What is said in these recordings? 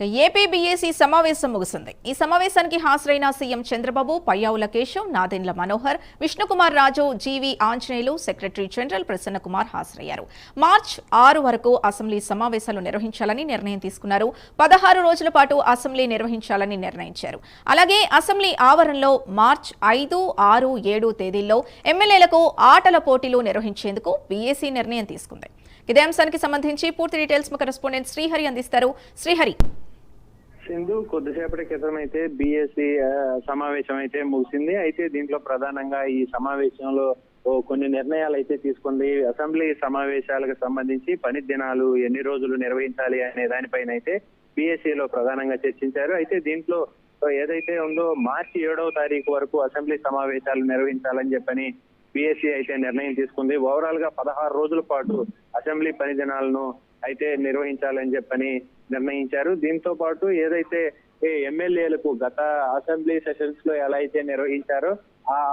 AP BAC సమావేశం ముగిసింది. ఈ సమావేశానికి హాజరైన CM Chandrababu, Payyavula Keshav, Nadendla Manohar, Vishnukumar Raju, GV Anjaneyulu, secretary general Prasanna Kumar హాజరయ్యారు. మార్చి 6 వరకు అసెంబ్లీ సమావేశాలు నిర్వహించాలని నిర్ణయం తీసుకున్నారు. 16 రోజుల పాటు అసెంబ్లీ నిర్వహించాలని నిర్ణయించారు. అలాగే అసెంబ్లీ ఆవరణలో మార్చి 5, 6, 7 తేదీల్లో ఎమ్మెల్యేలకు ఆటల పోటీలు నిర్వహించేందుకు బీఏసీ నిర్ణయం తీసుకుంది. ఇదే అంశానికి సంబంధించి పూర్తి డీటెయిల్స్ మా కరెస్పాండెంట్ శ్రీహరి అందిస్తారు. శ్రీహరి, సింధు, కొద్దిసేపటి క్రితం అయితే బీఎస్సీ సమావేశం అయితే ముగిసింది. అయితే దీంట్లో ప్రధానంగా ఈ సమావేశంలో కొన్ని నిర్ణయాలు అయితే తీసుకుంది. అసెంబ్లీ సమావేశాలకు సంబంధించి పని దినాలు ఎన్ని రోజులు నిర్వహించాలి అనే దానిపైన అయితే బీఎస్సీలో ప్రధానంగా చర్చించారు. అయితే దీంట్లో ఏదైతే ఉందో మార్చి 7వ తారీఖు వరకు అసెంబ్లీ సమావేశాలు నిర్వహించాలని చెప్పని బీఎస్సీ అయితే నిర్ణయం తీసుకుంది. ఓవరాల్ గా 16 రోజుల పాటు అసెంబ్లీ పని దినాలను అయితే నిర్వహించాలని చెప్పని నిర్ణయించారు. దీంతో పాటు ఏదైతే ఎమ్మెల్యేలకు గత అసెంబ్లీ సెషన్స్ లో ఎలా అయితే నిర్వహించారో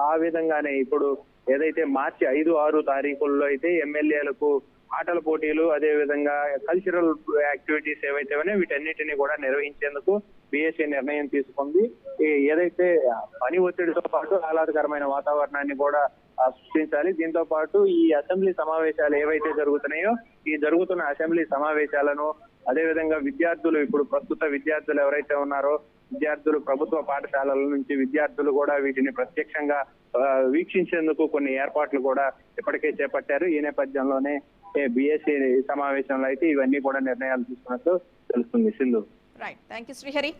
ఆ విధంగానే ఇప్పుడు ఏదైతే మార్చి 5, 6 తారీఖుల్లో అయితే ఎమ్మెల్యేలకు ఆటల పోటీలు, అదే విధంగా కల్చరల్ యాక్టివిటీస్ ఏవైతే ఉన్నాయో వీటన్నిటిని కూడా నిర్వహించేందుకు బీఎస్సీ నిర్ణయం తీసుకుంది. ఏదైతే పని ఒత్తిడితో పాటు ఆహ్లాదకరమైన వాతావరణాన్ని కూడా సృష్టించాలి. దీంతో పాటు ఈ అసెంబ్లీ సమావేశాలు ఏవైతే జరుగుతున్నాయో ఈ జరుగుతున్న అసెంబ్లీ సమావేశాలను అదే విధంగా విద్యార్థులు, ఇప్పుడు ప్రస్తుత విద్యార్థులు ఎవరైతే ఉన్నారో విద్యార్థులు, ప్రభుత్వ పాఠశాలల నుంచి విద్యార్థులు కూడా వీటిని ప్రత్యక్షంగా వీక్షించేందుకు కొన్ని ఏర్పాట్లు కూడా ఇప్పటికే చేపట్టారు. ఈ నేపథ్యంలోనే బీఎస్సీ సమావేశంలో అయితే ఇవన్నీ కూడా నిర్ణయాలు తీసుకున్నట్టు తెలుస్తుంది. సింధు. Right, thank you Srihari.